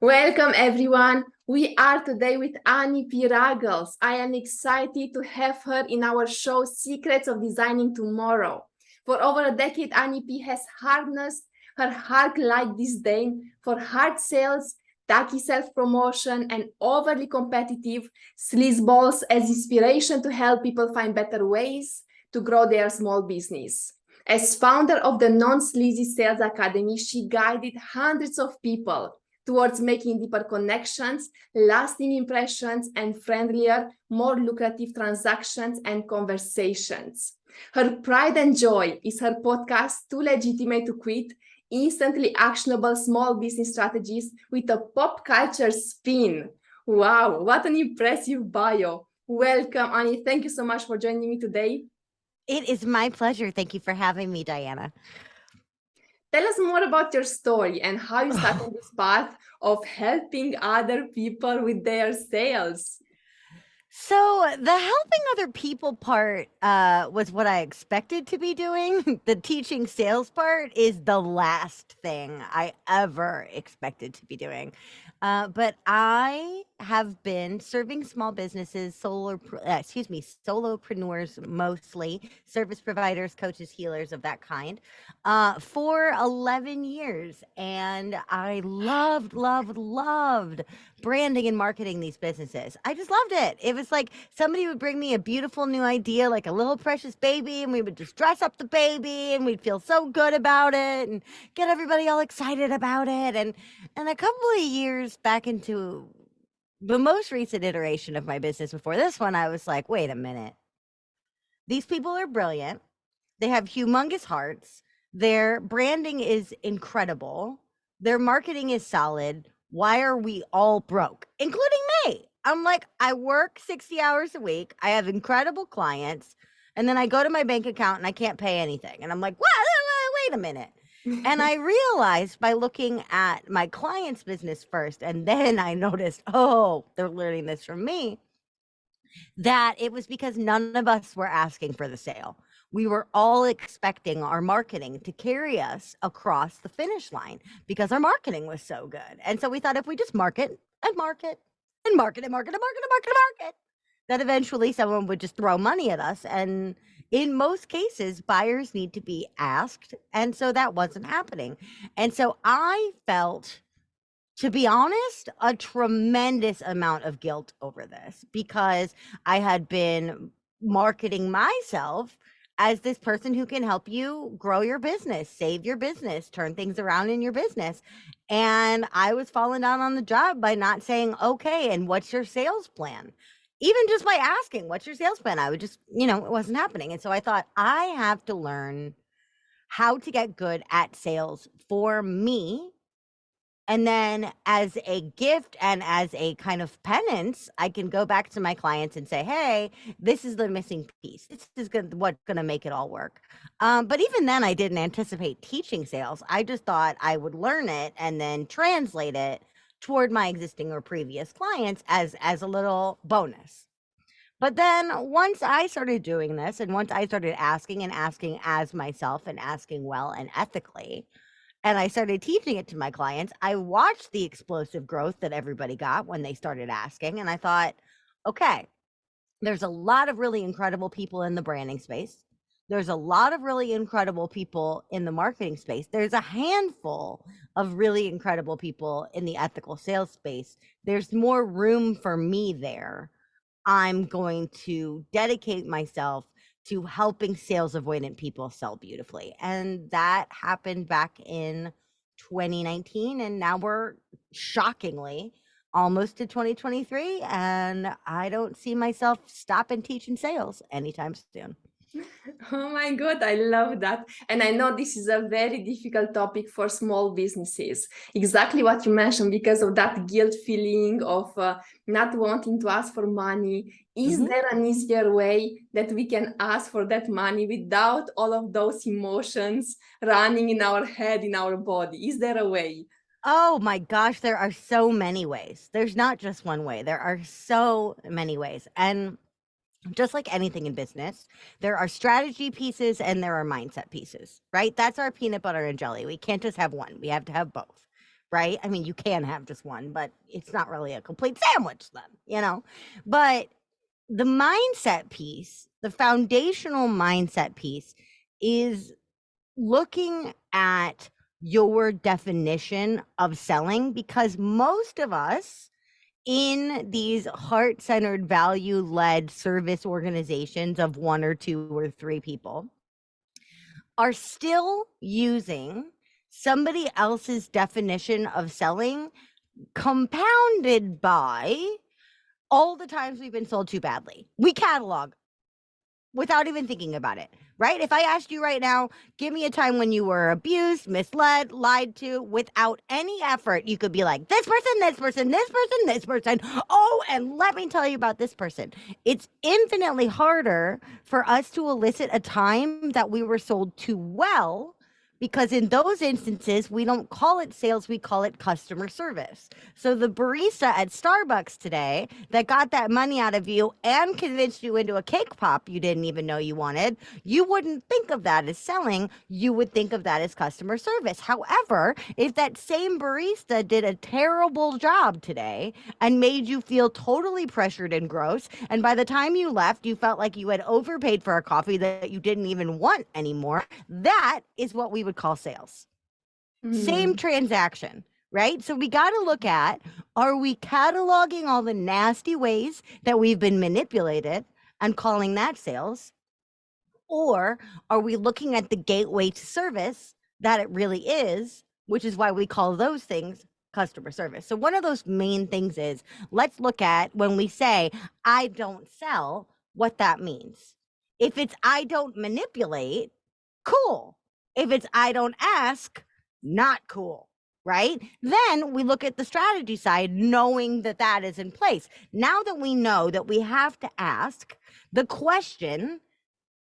Welcome everyone. We are today with Annie P. Ruggles. I am excited to have her in our show Secrets of Designing Tomorrow. For over a decade, Annie P. has harnessed her heart-like disdain for hard sales, tacky self-promotion, and overly competitive sleazeballs as inspiration to help people find better ways to grow their small business. As founder of the Non-Sleazy Sales Academy, she guided hundreds of people towards making deeper connections, lasting impressions, and friendlier, more lucrative transactions and conversations. Her pride and joy is her podcast, Too Legitimate to Quit, Instantly Actionable Small Business Strategies with a pop culture spin. Wow, what an impressive bio. Welcome, Annie. Thank you so much for joining me today. It is my pleasure. Thank you for having me, Diana. Tell us more about your story and how you started this path of helping other people with their sales. So the helping other people part was what I expected to be doing. The teaching sales part is the last thing I ever expected to be doing. But I have been serving small businesses, solopreneurs mostly, service providers, coaches, healers of that kind, for 11 years. And I loved branding and marketing these businesses. I just loved it. It was like somebody would bring me a beautiful new idea, like a little precious baby, and we would just dress up the baby and we'd feel so good about it and get everybody all excited about it. And a couple of years back into the most recent iteration of my business before this one, I was like, wait a minute. These people are brilliant. They have humongous hearts. Their branding is incredible. Their marketing is solid. Why are we all broke, including me? I'm like, I work 60 hours a week. I have incredible clients. And then I go to my bank account and I can't pay anything. And I'm like, wait a minute. And I realized by looking at my client's business first, and then I noticed, oh, they're learning this from me, that it was because none of us were asking for the sale. We were all expecting our marketing to carry us across the finish line because our marketing was so good. And so we thought if we just market and market and market and market and market and market and market, that eventually someone would just throw money at us. And in most cases, buyers need to be asked. And so that wasn't happening. And so I felt, to be honest, a tremendous amount of guilt over this because I had been marketing myself as this person who can help you grow your business, save your business, turn things around in your business. And I was falling down on the job by not saying, okay, and what's your sales plan? Even just by asking, what's your sales plan? I would just, it wasn't happening. And so I thought, I have to learn how to get good at sales for me, and then as a gift and as a kind of penance, I can go back to my clients and say, hey, this is the missing piece. This is what's going to make it all work. But even then, I didn't anticipate teaching sales. I just thought I would learn it and then translate it toward my existing or previous clients as a little bonus. But then once I started doing this and once I started asking and asking as myself and asking well and ethically, and I started teaching it to my clients, I watched the explosive growth that everybody got when they started asking. And I thought, okay, there's a lot of really incredible people in the branding space. There's a lot of really incredible people in the marketing space. There's a handful of really incredible people in the ethical sales space. There's more room for me there. I'm going to dedicate myself to helping sales avoidant people sell beautifully. And that happened back in 2019. And now we're shockingly almost to 2023. And I don't see myself stopping teaching sales anytime soon. Oh my God, I love that. And I know this is a very difficult topic for small businesses. Exactly what you mentioned, because of that guilt feeling of not wanting to ask for money. Is there an easier way that we can ask for that money without all of those emotions running in our head, in our body? Is there a way? Oh my gosh, there are so many ways. There's not just one way. There are so many ways. And just like anything in business, there are strategy pieces and there are mindset pieces, right? That's our peanut butter and jelly. We can't just have one. We have to have both. right? I mean, you can have just one, but it's not really a complete sandwich then. But the mindset piece, the foundational mindset piece is looking at your definition of selling, because most of us in these heart-centered, value-led service organizations of 1 or 2 or 3 people are still using somebody else's definition of selling, compounded by all the times we've been sold too badly. We catalog without even thinking about it, right? If I asked you right now, give me a time when you were abused, misled, lied to, without any effort, you could be like, this person, this person, this person, this person. Oh, and let me tell you about this person. It's infinitely harder for us to elicit a time that we were sold too well, because in those instances, we don't call it sales, we call it customer service. So the barista at Starbucks today that got that money out of you and convinced you into a cake pop you didn't even know you wanted, you wouldn't think of that as selling. You would think of that as customer service. However, if that same barista did a terrible job today and made you feel totally pressured and gross, and by the time you left, you felt like you had overpaid for a coffee that you didn't even want anymore, that is what we would call sales. Same transaction, right? So we got to look at, are we cataloging all the nasty ways that we've been manipulated and calling that sales? Or are we looking at the gateway to service that it really is, which is why we call those things customer service? So one of those main things is, let's look at when we say, I don't sell, what that means. If it's I don't manipulate, cool. If it's I don't ask, not cool, right? Then we look at the strategy side, knowing that that is in place. Now that we know that we have to ask the question,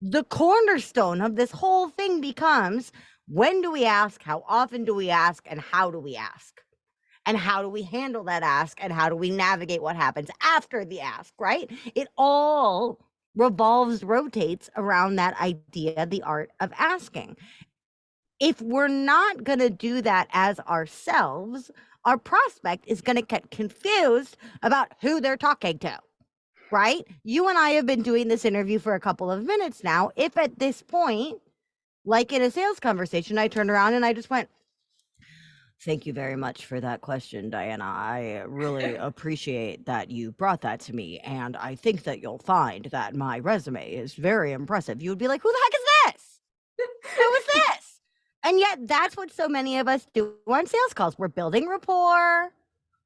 the cornerstone of this whole thing becomes, when do we ask, how often do we ask, and how do we ask? And how do we handle that ask, and how do we navigate what happens after the ask, right? It all rotates around that idea, the art of asking. If we're not going to do that as ourselves, our prospect is going to get confused about who they're talking to, right? You and I have been doing this interview for a couple of minutes now. If at this point, like in a sales conversation, I turned around and I just went, thank you very much for that question, Diana. I really appreciate that you brought that to me. And I think that you'll find that my resume is very impressive. You would be like, who the heck is this? Who is this? And yet that's what so many of us do on sales calls. We're building rapport.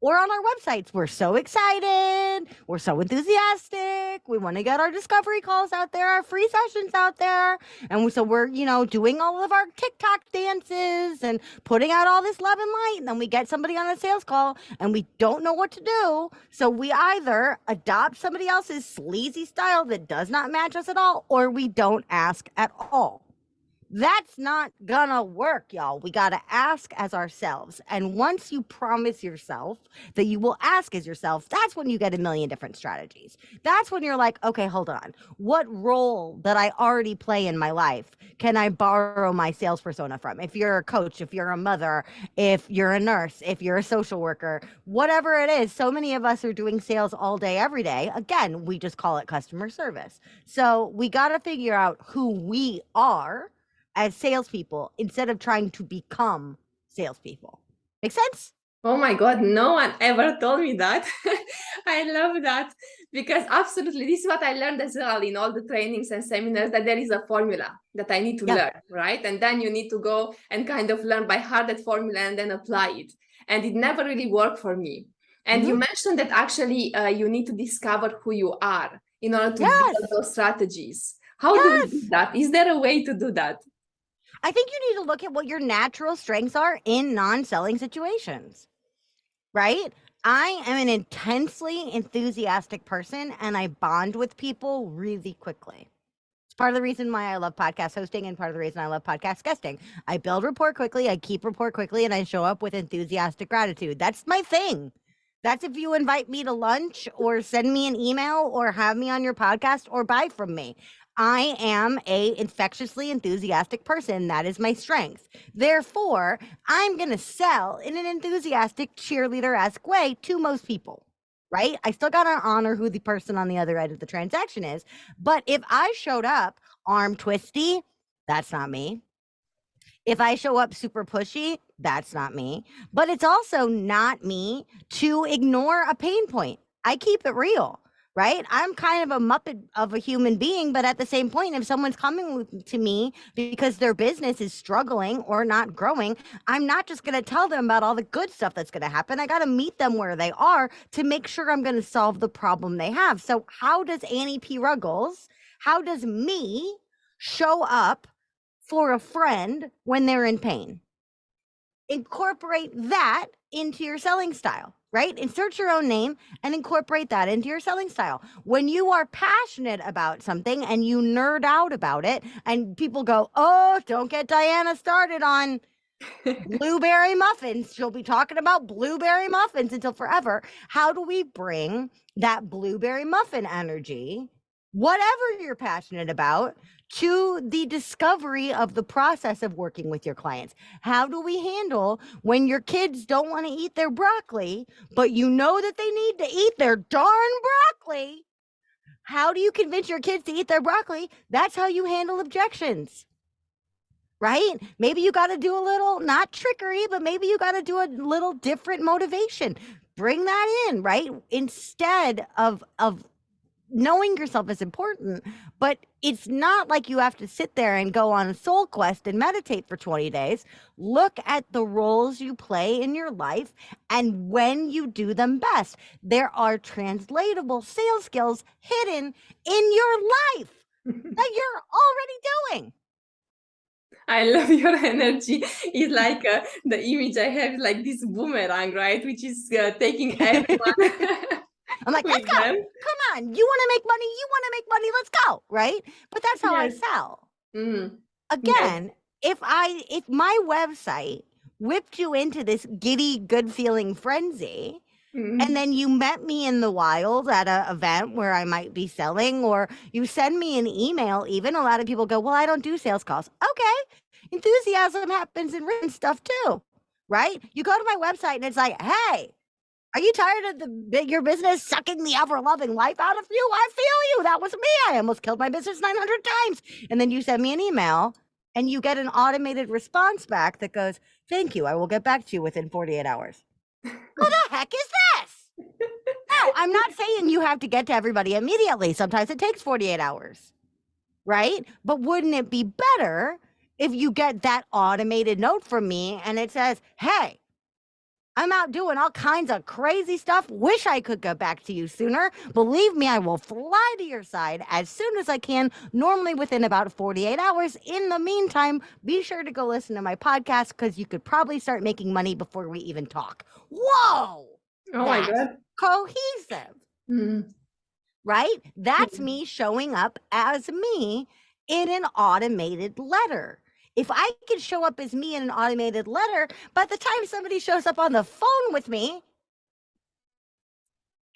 Or on our websites, we're so excited, we're so enthusiastic, we want to get our discovery calls out there, our free sessions out there, and so we're, doing all of our TikTok dances and putting out all this love and light, and then we get somebody on a sales call, and we don't know what to do, so we either adopt somebody else's sleazy style that does not match us at all, or we don't ask at all. That's not gonna work, y'all. We gotta ask as ourselves. And once you promise yourself that you will ask as yourself, that's when you get a million different strategies. That's when you're like, okay, hold on. What role that I already play in my life can I borrow my sales persona from? If you're a coach, if you're a mother, if you're a nurse, if you're a social worker, whatever it is, so many of us are doing sales all day, every day. Again, we just call it customer service. So we gotta figure out who we are as salespeople instead of trying to become salespeople. Make sense? Oh my God, no one ever told me that. I love that, because absolutely, this is what I learned as well in all the trainings and seminars, that there is a formula that I need to learn, right? And then you need to go and kind of learn by heart that formula and then apply it. And it never really worked for me. And you mentioned that actually you need to discover who you are in order to build those strategies. How do we do that? Is there a way to do that? I think you need to look at what your natural strengths are in non-selling situations, right? I am an intensely enthusiastic person and I bond with people really quickly. It's part of the reason why I love podcast hosting and part of the reason I love podcast guesting. I build rapport quickly, I keep rapport quickly, and I show up with enthusiastic gratitude. That's my thing. That's if you invite me to lunch or send me an email or have me on your podcast or buy from me. I am a infectiously enthusiastic person. That is my strength. Therefore, I'm going to sell in an enthusiastic cheerleader-esque way to most people, right? I still got to honor who the person on the other end of the transaction is. But if I showed up arm twisty, that's not me. If I show up super pushy, that's not me. But it's also not me to ignore a pain point. I keep it real, right? I'm kind of a muppet of a human being, but at the same point, if someone's coming to me because their business is struggling or not growing, I'm not just going to tell them about all the good stuff that's going to happen. I got to meet them where they are to make sure I'm going to solve the problem they have. So how does Annie P. Ruggles, how does me show up for a friend when they're in pain? Incorporate that into your selling style, right? Insert your own name and incorporate that into your selling style. When you are passionate about something and you nerd out about it, and people go, oh, don't get Diana started on blueberry muffins. She'll be talking about blueberry muffins until forever. How do we bring that blueberry muffin energy, whatever you're passionate about, to the discovery of the process of working with your clients? How do we handle when your kids don't want to eat their broccoli, but you know that they need to eat their darn broccoli? How do you convince your kids to eat their broccoli? That's how you handle objections, right? Maybe you got to do a little, not trickery, but maybe you got to do a little different motivation. Bring that in, right? Instead of knowing yourself is important, but it's not like you have to sit there and go on a soul quest and meditate for 20 days. Look at the roles you play in your life and when you do them best. There are translatable sales skills hidden in your life that you're already doing. I love your energy. It's like the image I have, like this boomerang, right? Which is taking everyone. I'm like, let's with go. them. Come on. You want to make money. You want to make money. Let's go. Right. But that's how I Yes. sell. Mm. Again, if my website whipped you into this giddy, good feeling frenzy, and then you met me in the wild at an event where I might be selling, or you send me an email, even a lot of people go, well, I don't do sales calls. Okay. Enthusiasm happens in written stuff too, right? You go to my website and it's like, hey, are you tired of your business sucking the ever-loving life out of you? I feel you. That was me. I almost killed my business 900 times. And then you send me an email and you get an automated response back that goes, thank you. I will get back to you within 48 hours. Who the heck is this? Now, I'm not saying you have to get to everybody immediately. Sometimes it takes 48 hours, right? But wouldn't it be better if you get that automated note from me and it says, hey, I'm out doing all kinds of crazy stuff. Wish I could get back to you sooner. Believe me, I will fly to your side as soon as I can, normally within about 48 hours. In the meantime, be sure to go listen to my podcast because you could probably start making money before we even talk. Whoa! Oh my God. Cohesive. Mm. Right? That's me showing up as me in an automated letter. If I could show up as me in an automated letter, by the time somebody shows up on the phone with me,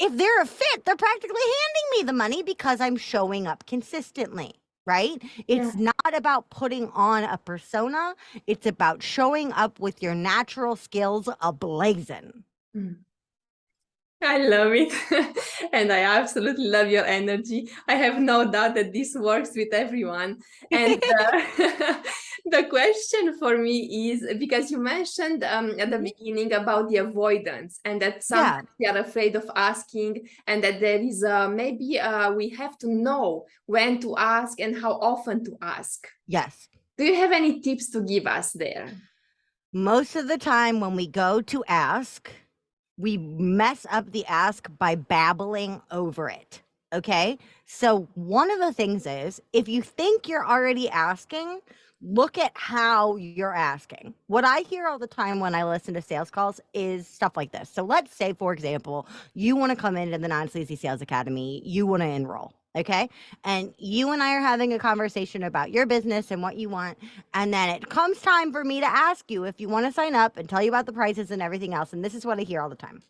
if they're a fit, they're practically handing me the money because I'm showing up consistently, right? It's not about putting on a persona. It's about showing up with your natural skills ablazing. Mm. I love it. And I absolutely love your energy. I have no doubt that this works with everyone. And the question for me is, because you mentioned at the beginning about the avoidance and that sometimes we are afraid of asking, and that there is maybe we have to know when to ask and how often to ask. Yes. Do you have any tips to give us there? Most of the time when we go to ask, we mess up the ask by babbling over it. Okay. So one of the things is, if you think you're already asking, look at how you're asking. What I hear all the time when I listen to sales calls is stuff like this. So let's say, for example, you want to come into the Non-Sleazy Sales Academy, you want to enroll. Okay. And you and I are having a conversation about your business and what you want. And then it comes time for me to ask you if you want to sign up and tell you about the prices and everything else. And this is what I hear all the time.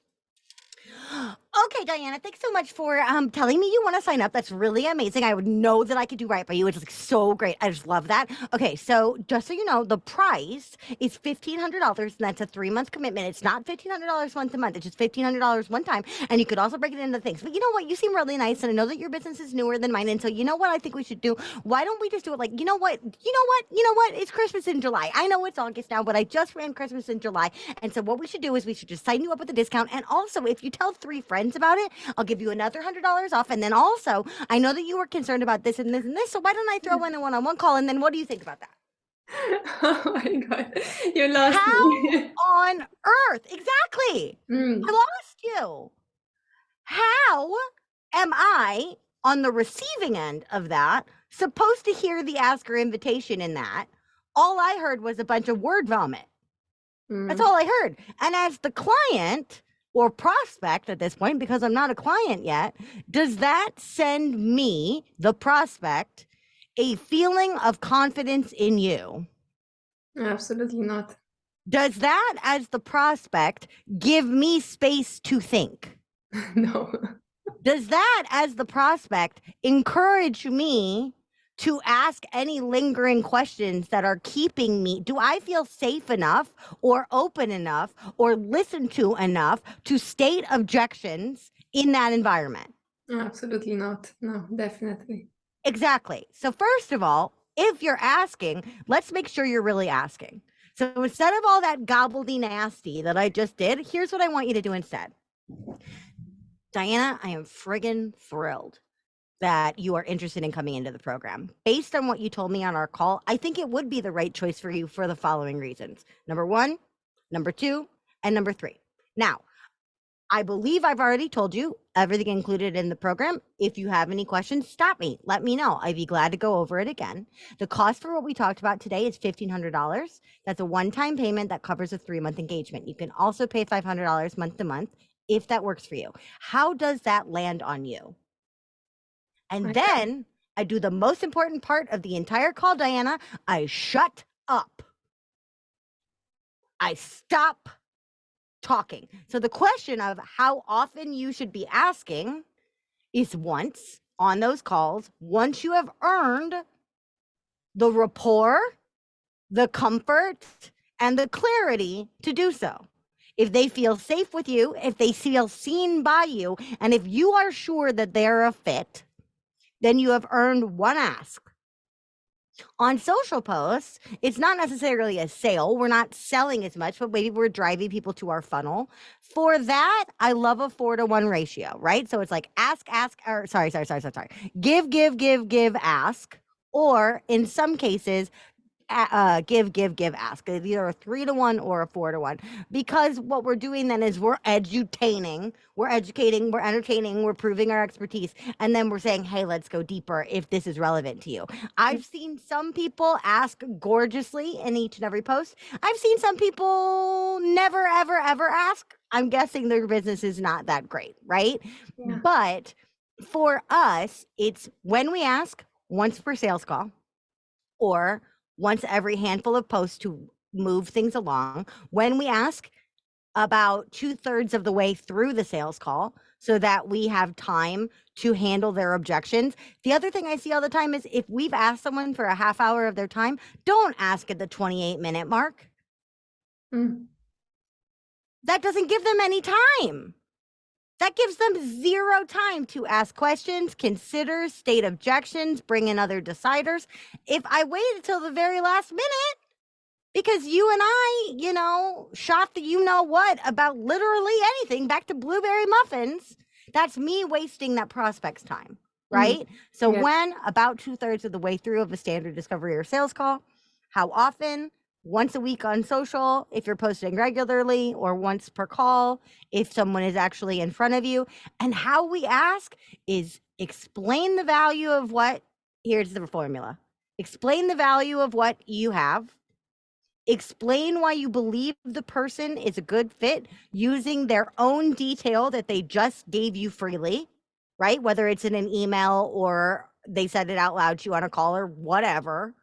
Okay, Diana, thanks so much for telling me you want to sign up. That's really amazing. I would know that I could do right by you. It's like so great. I just love that. Okay, so just so you know, the price is $1,500, and that's a 3-month commitment. It's not $1,500 month to month. It's just $1,500 one time, and you could also break it into things. But you know what? You seem really nice, and I know that your business is newer than mine. And so you know what I think we should do? Why don't we just do it like, you know what? It's Christmas in July. I know it's August now, but I just ran Christmas in July. And so what we should do is we should just sign you up with a discount. And also, if you tell 3 friends about it, I'll give you another $100 off. And then also, I know that you were concerned about this and this and this. So why don't I throw in a one-on-one call? And then what do you think about that? Oh my God, you lost How me. on earth? Exactly. Mm, I lost you. How am I on the receiving end of that supposed to hear the asker invitation in that? All I heard was a bunch of word vomit. That's mm. all I heard. And as the client or prospect at this point, because I'm not a client yet, does that send me, the prospect, a feeling of confidence in you? Absolutely not. Does that, as the prospect, give me space to think? No. Does that, as the prospect, encourage me to ask any lingering questions that are keeping me? Do I feel safe enough or open enough or listened to enough to state objections in that environment? Absolutely not. No, definitely. Exactly. So first of all, if you're asking, let's make sure you're really asking. So instead of all that gobbledy nasty that I just did, here's what I want you to do instead. Diana, I am friggin' thrilled that you are interested in coming into the program. Based on what you told me on our call, I think it would be the right choice for you for the following reasons. Number 1, number 2, and number 3. Now, I believe I've already told you everything included in the program. If you have any questions, stop me. Let me know. I'd be glad to go over it again. The cost for what we talked about today is $1,500. That's a one-time payment that covers a 3-month engagement. You can also pay $500 month to month if that works for you. How does that land on you? And then I do the most important part of the entire call, Diana. I shut up. I stop talking. So the question of how often you should be asking is once on those calls, once you have earned the rapport, the comfort, and the clarity to do so. If they feel safe with you, if they feel seen by you, and if you are sure that they're a fit, then you have earned one ask. On social posts, it's not necessarily a sale. We're not selling as much, but maybe we're driving people to our funnel. For that, I love a 4-to-1 ratio, right? So it's like give, ask. Or in some cases, give, ask. It's either a 3-to-1 or a 4-to-1, because what we're doing then is we're edutaining, we're educating, we're entertaining, we're proving our expertise, and then we're saying, hey, let's go deeper if this is relevant to you. I've seen some people ask gorgeously in each and every post. I've seen some people never, ever, ever ask. I'm guessing their business is not that great, right? Yeah. But for us, it's when we ask once per sales call, or once every handful of posts to move things along. When we ask about 2/3 of the way through the sales call so that we have time to handle their objections. The other thing I see all the time is if we've asked someone for a half hour of their time, don't ask at the 28-minute mark. Mm. That doesn't give them any time. That gives them 0 time to ask questions, consider, state objections, bring in other deciders. If I waited till the very last minute, because you and I, shot the you-know-what about literally anything back to blueberry muffins, that's me wasting that prospect's time, right? So Yeah. when about 2/3 of the way through of a standard discovery or sales call, how often? Once a week on social, if you're posting regularly, or once per call, if someone is actually in front of you. And how we ask is explain the value of what, here's the formula. Explain the value of what you have. Explain why you believe the person is a good fit using their own detail that they just gave you freely, right? Whether it's in an email or they said it out loud to you on a call or whatever,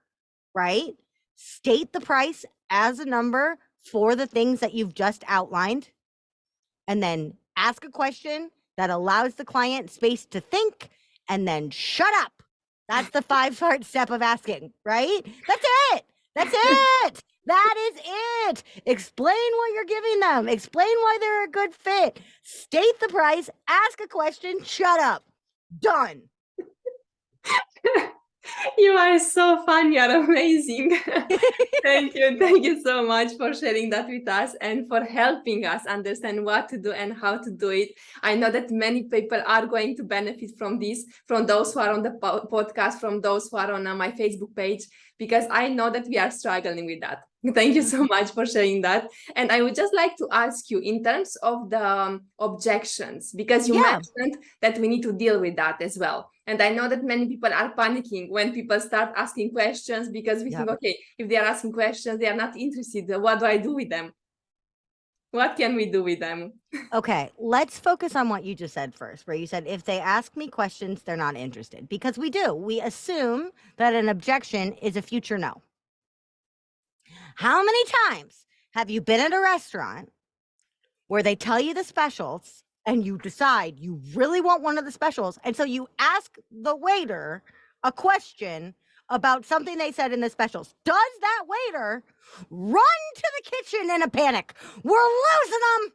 right? State the price as a number for the things that you've just outlined, and then ask a question that allows the client space to think and then shut up. That's the 5-part step of asking, right? That's it. That's it. That is it. Explain what you're giving them. Explain why they're a good fit. State the price. Ask a question. Shut up. Done. You are so fun. You are amazing. Thank you. Thank you so much for sharing that with us and for helping us understand what to do and how to do it. I know that many people are going to benefit from this, from those who are on the podcast, from those who are on my Facebook page, because I know that we are struggling with that. Thank you so much for sharing that. And I would just like to ask you in terms of the objections, because you mentioned that we need to deal with that as well. And I know that many people are panicking when people start asking questions, because we think, okay, if they are asking questions, they are not interested. What do I do with them? What can we do with them? Okay, let's focus on what you just said first, where you said, if they ask me questions, they're not interested. Because we do. We assume that an objection is a future no. How many times have you been at a restaurant where they tell you the specials and you decide you really want one of the specials, and so you ask the waiter a question about something they said in the specials? Does that waiter run to the kitchen in a panic? We're losing them.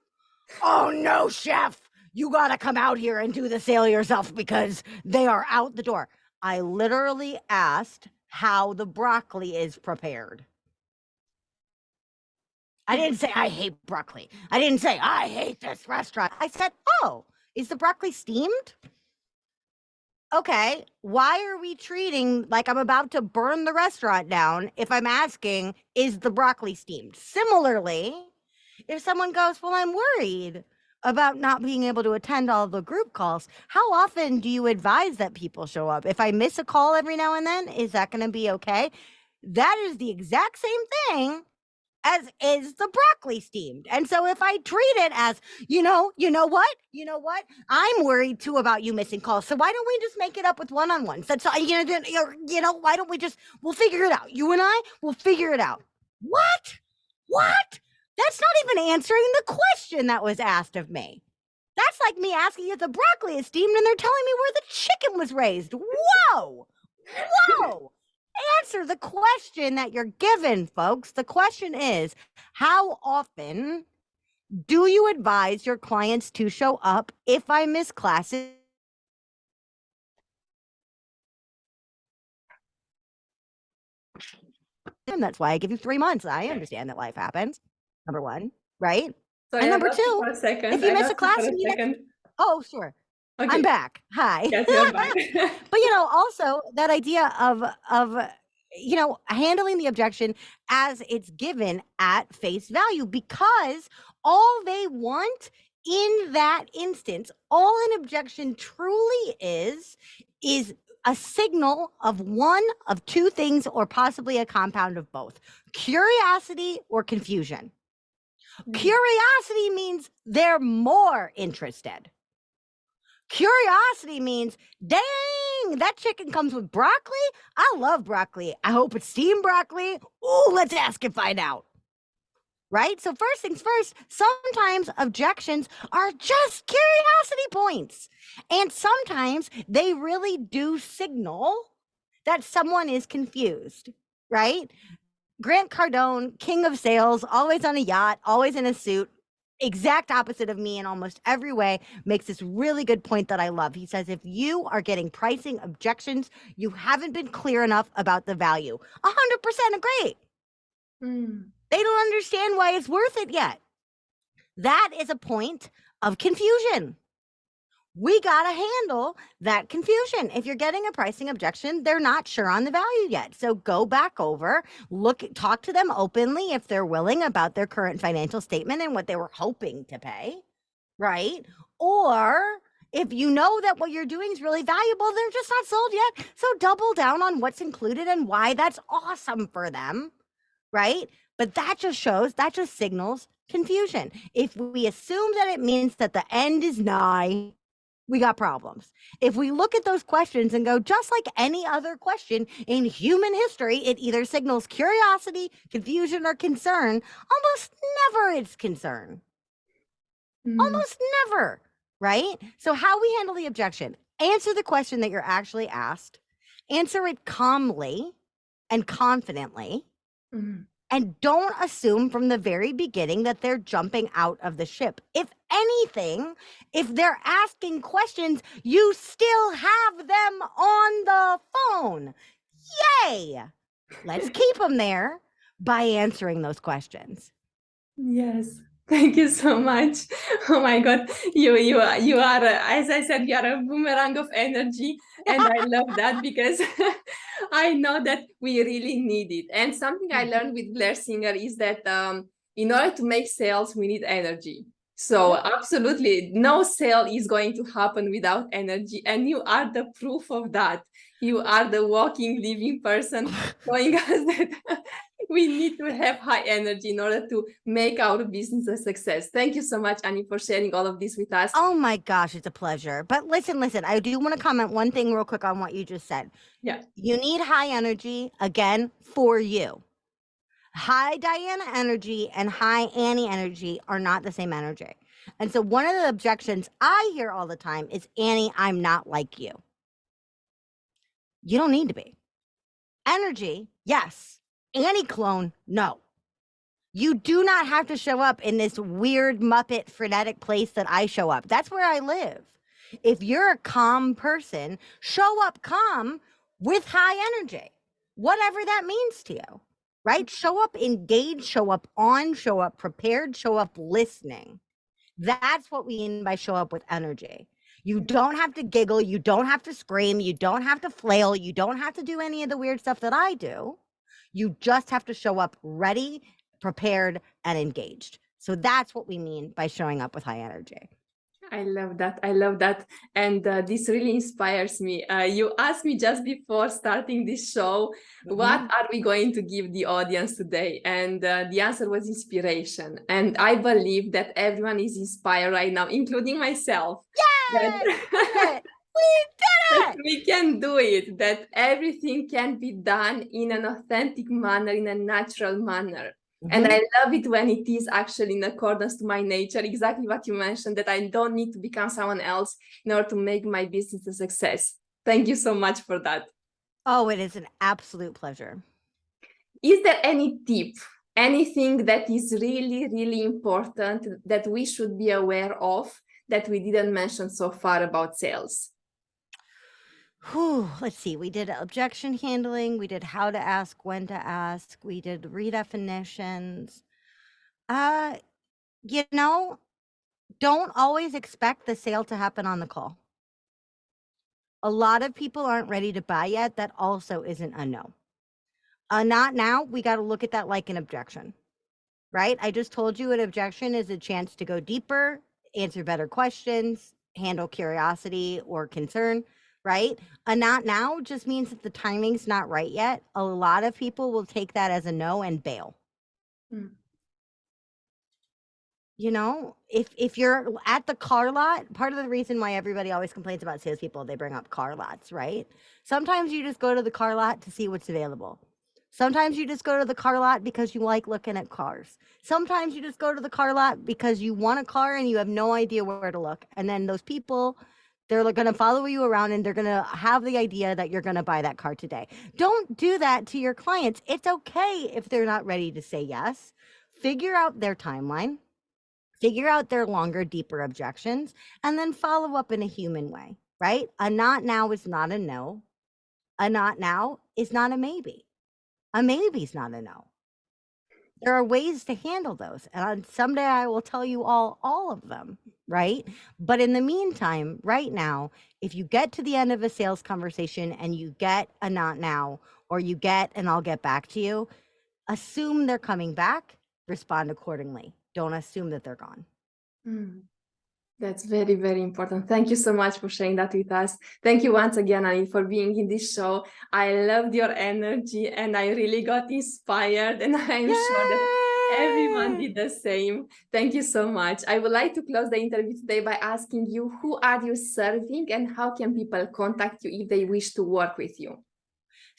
Oh no, chef, you gotta come out here and do the sale yourself because they are out the door. I literally asked how the broccoli is prepared. I didn't say I hate broccoli. I didn't say I hate this restaurant. I said, oh, is the broccoli steamed? Okay, why are we treating like I'm about to burn the restaurant down if I'm asking, is the broccoli steamed? Similarly, if someone goes, well, I'm worried about not being able to attend all the group calls, how often do you advise that people show up? If I miss a call every now and then, is that going to be okay? That is the exact same thing as is the broccoli steamed. And so if I treat it as, you know what? I'm worried too about you missing calls. So why don't we just make it up with one-on-ones? That's why don't we just, we'll figure it out. You and I will figure it out. What? That's not even answering the question that was asked of me. That's like me asking if the broccoli is steamed and they're telling me where the chicken was raised. Whoa. Answer the question that you're given, folks. The question is, how often do you advise your clients to show up if I miss classes? And that's why I give you 3 months. I understand that life happens. Number one, right? Sorry, and number two, if you miss a class, oh, sure. Okay. I'm back. Hi. Yes, you're back. But also that idea of handling the objection as it's given at face value, because all they want in that instance, all an objection truly is a signal of one of two things, or possibly a compound of both: curiosity or confusion. Curiosity means they're more interested. Curiosity means, dang, that chicken comes with broccoli. I love broccoli. I hope it's steamed broccoli. Ooh, let's ask and find out. Right? So first things first, sometimes objections are just curiosity points. And sometimes they really do signal that someone is confused, right? Grant Cardone, king of sales, always on a yacht, always in a suit, exact opposite of me in almost every way, makes this really good point that I love. He says, if you are getting pricing objections, you haven't been clear enough about the value. 100% agree. They don't understand why it's worth it yet. That is a point of confusion. We got to handle that confusion. If you're getting a pricing objection, they're not sure on the value yet. So go back over, talk to them openly if they're willing about their current financial statement and what they were hoping to pay, right? Or if you know that what you're doing is really valuable, they're just not sold yet. So double down on what's included and why that's awesome for them, right? But that just signals confusion. If we assume that it means that the end is nigh, we got problems. If we look at those questions and go, just like any other question in human history, it either signals curiosity, confusion, or concern. Almost never it's concern. Almost never. right? So how we handle the objection, answer the question that you're actually asked, answer it calmly and confidently, Mhm. and don't assume from the very beginning that they're jumping out of the ship. If anything, if they're asking questions, you still have them on the phone. Yay! Let's keep them there by answering those questions. Yes. Thank you so much. Oh my God, you are as I said, you are a boomerang of energy, and I love that because I know that we really need it. And something I learned with Blair Singer is that in order to make sales, we need energy. So Yep. absolutely, no sale is going to happen without energy, and you are the proof of that. You are the walking, living person showing us that we need to have high energy in order to make our business a success. Thank you so much, Annie, for sharing all of this with us. Oh my gosh, it's a pleasure. But listen, I do want to comment one thing real quick on what you just said. Yeah. You need high energy, again, for you. High Diana energy and high Annie energy are not the same energy. And so one of the objections I hear all the time is, Annie, I'm not like you. You don't need to be. Energy, yes. Annie clone, no. You do not have to show up in this weird Muppet frenetic place that I show up. That's where I live. If you're a calm person, show up calm with high energy, whatever that means to you, right? Show up engaged, show up on, show up prepared, show up listening. That's what we mean by show up with energy. You don't have to giggle, you don't have to scream, you don't have to flail, you don't have to do any of the weird stuff that I do. You just have to show up ready, prepared, and engaged. So that's what we mean by showing up with high energy. I love that. I love that. And this really inspires me. You asked me just before starting this show, what are we going to give the audience today? And the answer was inspiration. And I believe that everyone is inspired right now, including myself. Yay! We did it! We did That it! we can do it, that everything can be done in an authentic manner, in a natural manner. And I love it when it is actually in accordance to my nature, exactly what you mentioned, that I don't need to become someone else in order to make my business a success. Thank you so much for that. Oh, it is an absolute pleasure. Is there any tip, anything that is really, really important that we should be aware of that we didn't mention so far about sales? Let's see. We did objection handling. We did how to ask, when to ask. We did redefinitions. You know, don't always expect the sale to happen on the call. A lot of people aren't ready to buy yet. That also isn't a no. Not now. We got to look at that like an objection, right? I just told you an objection is a chance to go deeper, answer better questions, handle curiosity or concern, right? A not now just means that the timing's not right yet. A lot of people will take that as a no and bail. Mm. You know, if you're at the car lot, part of the reason why everybody always complains about salespeople, they bring up car lots, right? Sometimes you just go to the car lot to see what's available. Sometimes you just go to the car lot because you like looking at cars. Sometimes you just go to the car lot because you want a car and you have no idea where to look. And then those people, they're going to follow you around and they're going to have the idea that you're going to buy that car today. Don't do that to your clients. It's okay if they're not ready to say yes. Figure out their timeline. Figure out their longer, deeper objections, and then follow up in a human way, right? A not now is not a no. A not now is not a maybe. A maybe is not a no. There are ways to handle those. And someday I will tell you all of them, right? But in the meantime, right now, if you get to the end of a sales conversation and you get a not now, or you get and I'll get back to you, assume they're coming back, respond accordingly. Don't assume that they're gone. Mm. That's very, very important. Thank you so much for sharing that with us. Thank you once again, Annie, for being in this show. I loved your energy and I really got inspired, and I'm sure that everyone did the same. Thank you so much. I would like to close the interview today by asking you, who are you serving and how can people contact you if they wish to work with you?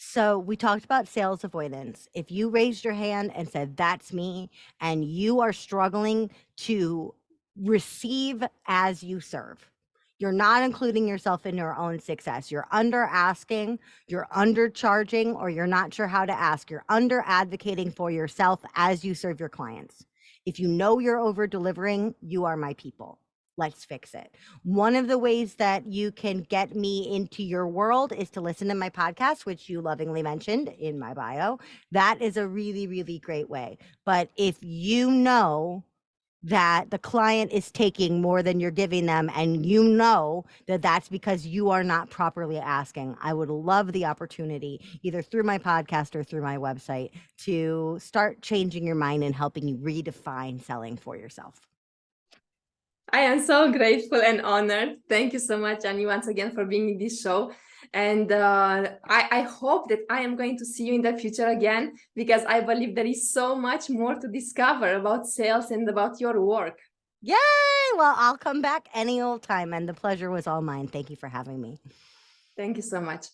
So we talked about sales avoidance. If you raised your hand and said, that's me, and you are struggling to receive as you serve, You're not including yourself in your own success. You're under asking, you're undercharging, or you're not sure how to ask. You're under advocating for yourself as you serve your clients. If you know you're over delivering, you are my people. Let's fix it. One of the ways that you can get me into your world is to listen to my podcast, which you lovingly mentioned in my bio. That is a really, really great way. But if you know that the client is taking more than you're giving them, and you know that that's because you are not properly asking, I would love the opportunity, either through my podcast or through my website, to start changing your mind and helping you redefine selling for yourself. I am so grateful and honored. Thank you so much, Annie, once again for being in this show. And I hope that I am going to see you in the future again, because I believe there is so much more to discover about sales and about your work. Yay! Well, I'll come back any old time, and the pleasure was all mine. Thank you for having me. Thank you so much.